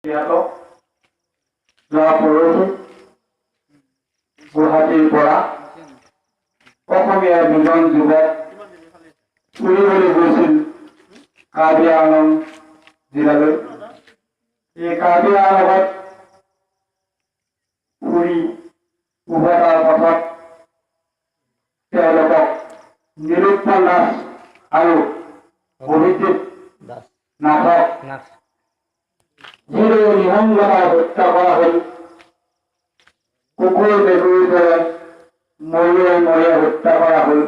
যোৱা পৰহি গুৱাহাটীৰ পৰা অসমীয়া দুজন যুৱক ফুৰিবলৈ গৈছিল কাৰ্বি আংলং জিলালৈ। এই কাৰ্বি আংলঙত ফুৰি উভতাৰ পথত তেওঁলোকক নিৰুৎপল দাস আৰু অভিজিৎ নাথক যিদৰে নিহংগতাই হত্যা কৰা হ'ল, কুকুৰ মেকুৰীৰ দৰে মৰিয়াই মৰিয়াই হত্যা কৰা হ'ল।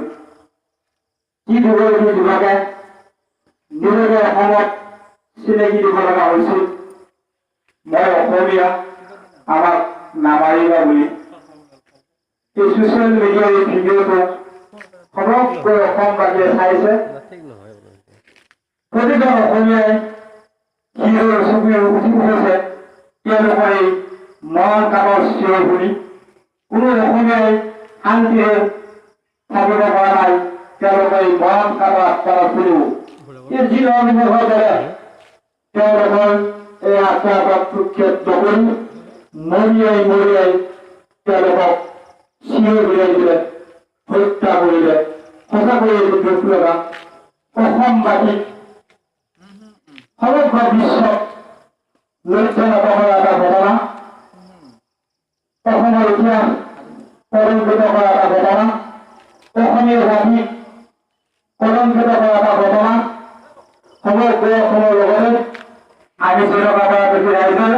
কি দুৰ্গতি যুৱকে নিজকে অসমত চিনাকি দিব লগা হৈছিল, মই অসমীয়া, আমাক নামাৰিবা বুলি। এই ছচিয়েল মিডিয়াৰ এই ভিডিঅ'টো সমগ্ৰ অসমবাসীয়ে চাইছে। প্ৰতিজন অসমীয়াই হৃদয়ৰ চকুৰে উঠি পৰিছে তেওঁলোকৰ এই মৰণ কামৰ চিঞৰ শুনি। কোনো অসমীয়াই শান্তিৰে থাকিব পৰা নাই তেওঁলোকৰ এই মৰণ কামৰ আত্মাৰ শুনিও। এই যি অনুভৱৰ দৰে তেওঁলোকৰ এই আত্মাক প্ৰক্ষেপ নকৰি মৰিয়াই মৰিয়াই তেওঁলোকক চিঞৰ উলিয়াই দিলে, হত্যা কৰিলে। সঁচাকৈয়ে দুখ লগা। অসমবাসীক সমগ্ৰ বিশ্বত লজ্জাজনক এটা ঘটনা, অসমৰ ইতিহাস কলংকিত কৰা এটা ঘটনা, অসমীয়া জাতিক কলংকিত কৰা এটা ঘটনা। সমগ্ৰ অসমৰ লগতে আমি জনসাধাৰণ ৰাইজৰ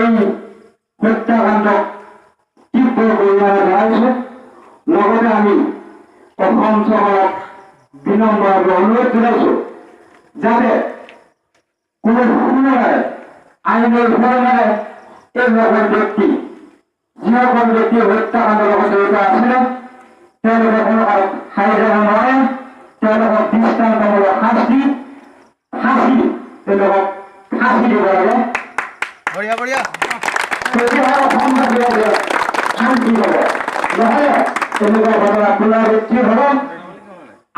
এই হত্যাকাণ্ডক তীব্ৰ পৰিমাণে জনাইছো। লগতে আমি অসম চৰকাৰক বিনম্ৰভাৱে অনুৰোধ জনাইছো যাতে কোনো সুবিধাৰে আইনৰ সুবিধাৰে এইসকল ব্যক্তি যিসকল ব্যক্তি হত্যাকাণ্ডৰ লগত জড়িত আছিলে তেওঁলোকে কোনো সাৰি যাব নোৱাৰে। তেওঁলোকক দৃষ্টান্তমূলক ফাঁচি তেওঁলোকক ফাঁচি দিব লাগে। শান্তি হ'ব, নহ'লে তেনেকুৱা ঘটনা পুনৰাবৃত্তি হ'ব।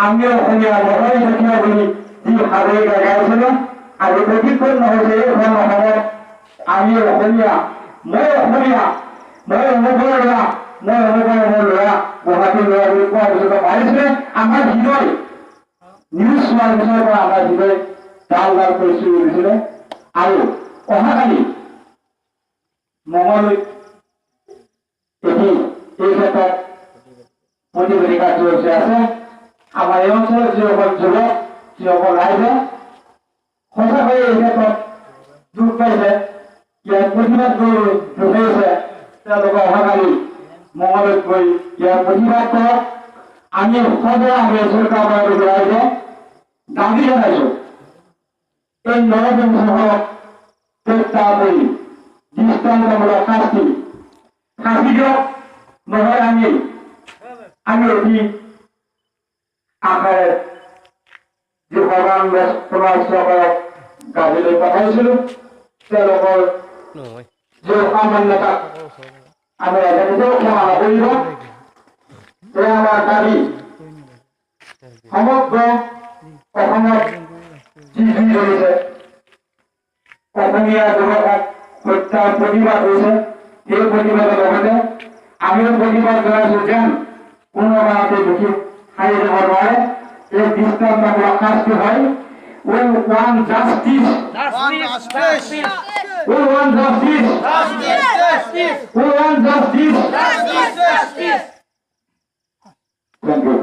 আমি অসমীয়া নহয় দুখীয়া বুলি যি সাগৰিকা গাইছিলে আজি প্ৰতিপন্ন হৈছে এইখন অসমত। আমি অসমীয়া, মই অসমীয়া, মই অনুভৱ ল'ৰা, মই অনুভৱ ল'ৰা, গুৱাহাটীৰ ল'ৰা বুলি কোৱাৰ পিছত পাৰিছিলে আমাৰ হৃদয় নিউজ চোৱাৰ পিছৰ পৰা আমাৰ হৃদয় ডাল ডাল কৰি চুই উঠিছিলে। আৰু অহাকালি মঙলদৈত এটি এই ক্ষেত্ৰত প্ৰতিবাদী কাৰ্যসূচী আছে। আমাৰ এই অঞ্চলৰ যিসকল যুৱক যিসকল ৰাইজে সঁচাকৈয়ে এই ক্ষেত্ৰত দুখ পাইছে, ইয়াৰ প্ৰতিবাদ কৰি দুখাইছে, তেওঁলোকে অহাকালি মঙলদৈত গৈ ইয়াৰ প্ৰতিবাদ কৰক। আমি সজোৱাভাৱে চৰকাৰ ৰাইজে দাবী জনাইছো এই নৰপন্থীসকলক গ্ৰেপ্তাৰ কৰি দৃষ্টান্তমূলক শাস্তি দিয়ক। নহয় আমি অতি আশাৰে যি সৰ্বাংগ সমাজ চৰকাৰক গাভীলৈ পঠাইছিলো তেওঁলোকৰ যি সামান্যতাক আমি নিজেও ক্ষমা নকৰিব। এয়া আমাৰ দাবী। সমগ্ৰ অসমত যি জুই জ্বলিছে, অসমীয়া যুৱকক হত্যাৰ প্ৰতিবাদ হৈছে। সেই প্ৰতিবাদৰ লগতে আমিও প্ৰতিবাদ জনাইছো যেন কোনো কাৰণতে দোষী সাৰি যাব নোৱাৰে। এই দৃষ্টান্তমূলক শাস্তি হয়। We want justice. We want justice. We want justice. Thank you.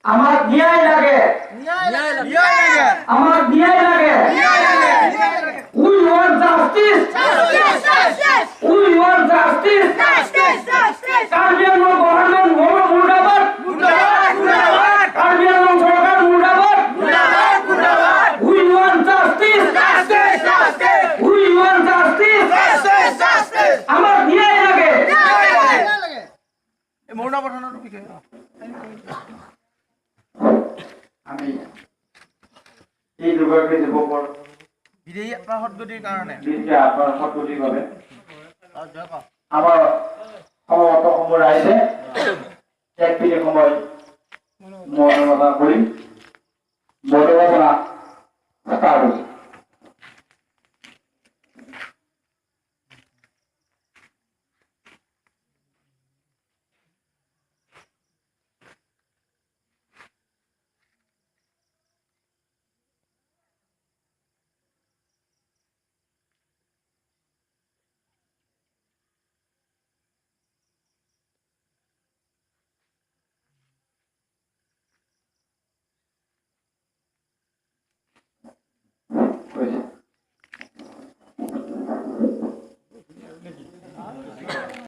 আমাক ন্যায় লাগে, আমাক ন্যায় লাগে। We want justice. We want justice. Karbi Anglong government মুর্দাবাদ, কার্বি আংলং সরকার মুর্দাবাদ। We want justice. We want justice. আমাক ন্যায় লাগে। আমি এই দুগৰাকী যুৱকৰ বিদেশী আত্মাৰ সদ্গতিৰ বাবে আমাৰ সমগ্ৰ অসমৰ ৰাইজে এক মিনিট সময় মৌনতা কৰি